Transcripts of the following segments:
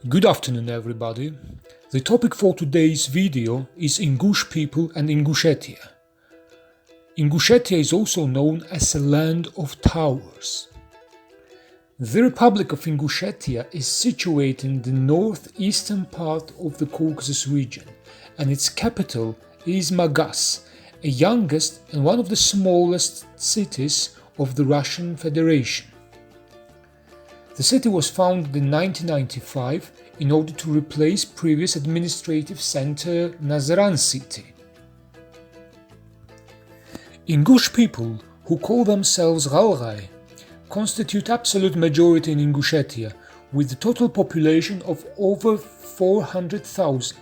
Good afternoon, everybody. The topic for today's video is Ingush people and Ingushetia. Ingushetia is also known as a land of towers. The Republic of Ingushetia is situated in the northeastern part of the Caucasus region, and its capital is Magas, a youngest and one of the smallest cities of the Russian Federation. The city was founded in 1995 in order to replace previous administrative center Nazaran city. Ingush people, who call themselves Ghalgai, constitute absolute majority in Ingushetia, with a total population of over 400,000.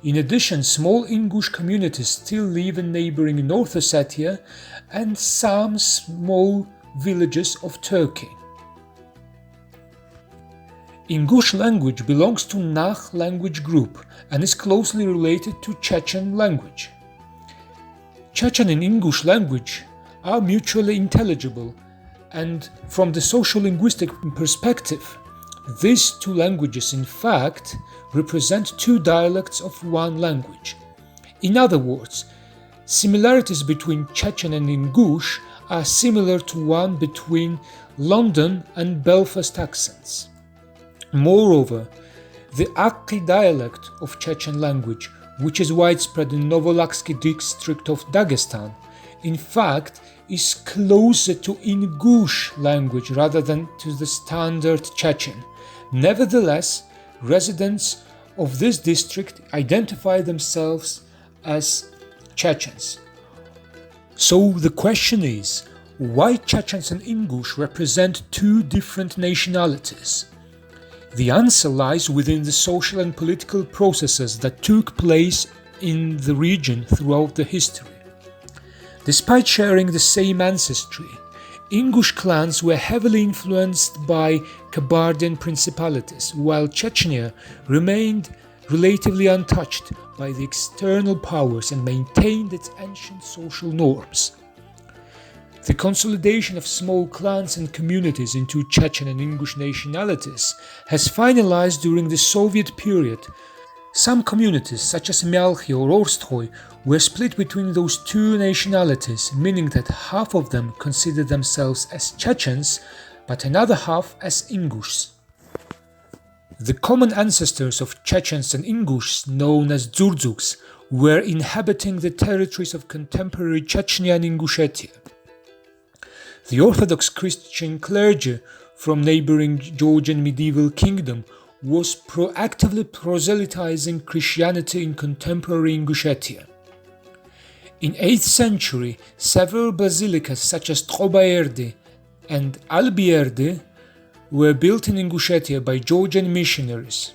In addition, small Ingush communities still live in neighboring North Ossetia and some small villages of Turkey. Ingush language belongs to Nakh language group and is closely related to Chechen language. Chechen and Ingush language are mutually intelligible, and from the social-linguistic perspective, these two languages in fact represent two dialects of one language. In other words, similarities between Chechen and Ingush are similar to one between London and Belfast accents. Moreover, the Akhi dialect of Chechen language, which is widespread in Novolaksky district of Dagestan, in fact is closer to Ingush language rather than to the standard Chechen. Nevertheless, residents of this district identify themselves as Chechens. So the question is, why Chechens and Ingush represent two different nationalities? The answer lies within the social and political processes that took place in the region throughout the history. Despite sharing the same ancestry, Ingush clans were heavily influenced by Kabardian principalities, while Chechnya remained relatively untouched by the external powers and maintained its ancient social norms. The consolidation of small clans and communities into Chechen and Ingush nationalities has finalized during the Soviet period. Some communities, such as Myalkhy or Orsthoy, were split between those two nationalities, meaning that half of them consider themselves as Chechens, but another half as Ingushs. The common ancestors of Chechens and Ingushs, known as Dzurdzuks, were inhabiting the territories of contemporary Chechnya and Ingushetia. The Orthodox Christian clergy from neighboring Georgian medieval kingdom was proactively proselytizing Christianity in contemporary Ingushetia. In 8th century, several basilicas such as Trobaerdi and Albierdi were built in Ingushetia by Georgian missionaries.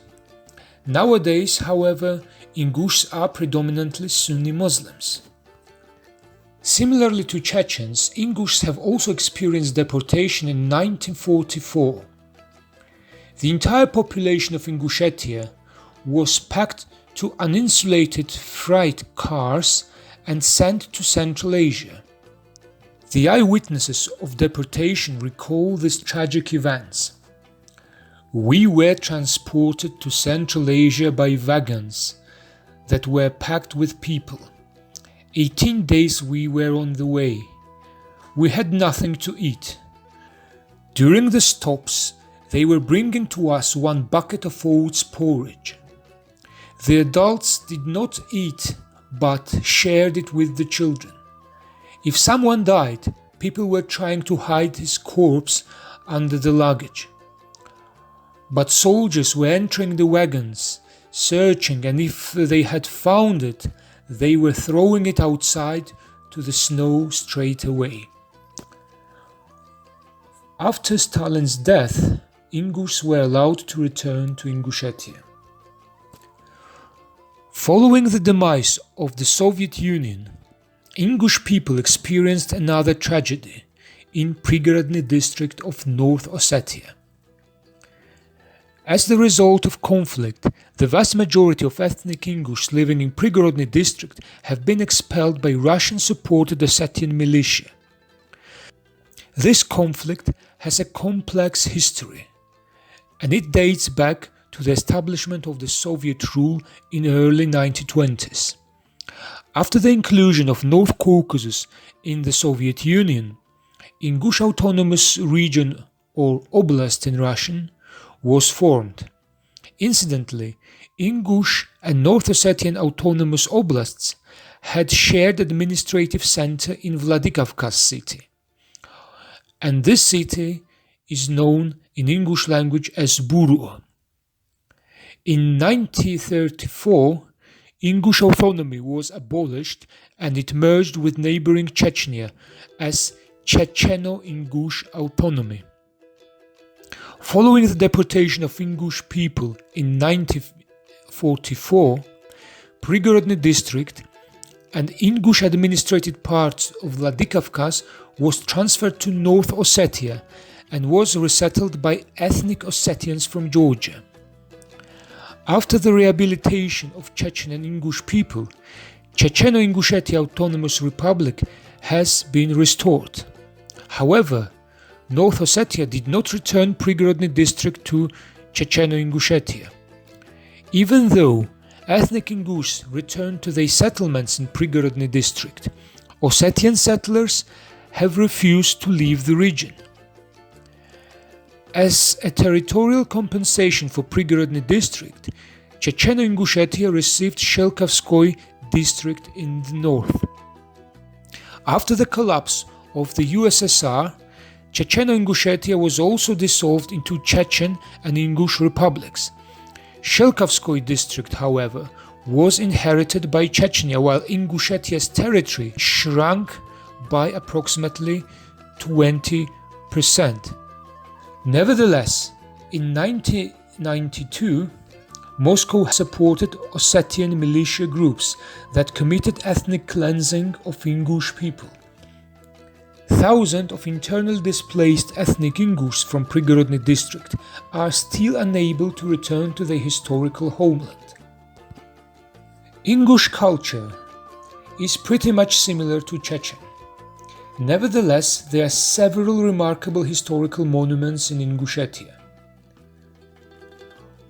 Nowadays, however, Ingushs are predominantly Sunni Muslims. Similarly to Chechens, Ingushs have also experienced deportation in 1944. The entire population of Ingushetia was packed to uninsulated freight cars and sent to Central Asia. The eyewitnesses of deportation recall these tragic events. We were transported to Central Asia by wagons that were packed with people. 18 days we were on the way. We had nothing to eat. During the stops, they were bringing to us one bucket of oats porridge. The adults did not eat, but shared it with the children. If someone died, people were trying to hide his corpse under the luggage. But soldiers were entering the wagons, searching, and if they had found it, they were throwing it outside to the snow straight away. After Stalin's death, Ingushs were allowed to return to Ingushetia. Following the demise of the Soviet Union, Ingush people experienced another tragedy in Prigorodny district of North Ossetia. As the result of conflict, the vast majority of ethnic Ingushs living in Prigorodny district have been expelled by Russian-supported Ossetian militia. This conflict has a complex history, and it dates back to the establishment of the Soviet rule in early 1920s. After the inclusion of North Caucasus in the Soviet Union, Ingush Autonomous Region, or Oblast in Russian, was formed. Incidentally, Ingush and North Ossetian Autonomous Oblasts had shared administrative center in Vladikavkaz city, and this city is known in Ingush language as Buru. In 1934, Ingush autonomy was abolished and it merged with neighboring Chechnya as Checheno-Ingush autonomy. Following the deportation of Ingush people in 1944, Prigorodny district and Ingush administrated parts of Vladikavkaz was transferred to North Ossetia and was resettled by ethnic Ossetians from Georgia. After the rehabilitation of Chechen and Ingush people, Checheno-Ingushetia Autonomous Republic has been restored. However, North Ossetia did not return Prigorodny district to Checheno-Ingushetia. Even though ethnic Ingushs returned to their settlements in Prigorodny district, Ossetian settlers have refused to leave the region. As a territorial compensation for Prigorodny district, Checheno-Ingushetia received Shelkovskoy district in the north. After the collapse of the USSR, Checheno-Ingushetia was also dissolved into Chechen and Ingush republics. Shelkovskoy district, however, was inherited by Chechnya, while Ingushetia's territory shrunk by approximately 20%. Nevertheless, in 1992, Moscow supported Ossetian militia groups that committed ethnic cleansing of Ingush people. Thousands of internally displaced ethnic Ingushs from Prigorodny district are still unable to return to their historical homeland. Ingush culture is pretty much similar to Chechen. Nevertheless, there are several remarkable historical monuments in Ingushetia.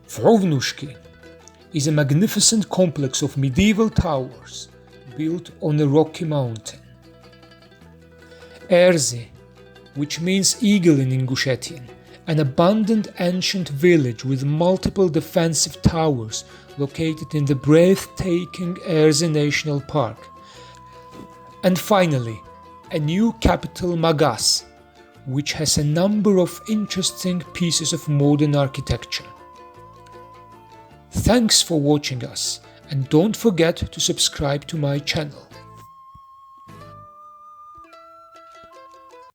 Vrovnushki is a magnificent complex of medieval towers built on a rocky mountain. Erzi, which means eagle in Ingushetian, an abandoned ancient village with multiple defensive towers located in the breathtaking Erzi National Park. And finally, a new capital, Magas, which has a number of interesting pieces of modern architecture. Thanks for watching us, and don't forget to subscribe to my channel.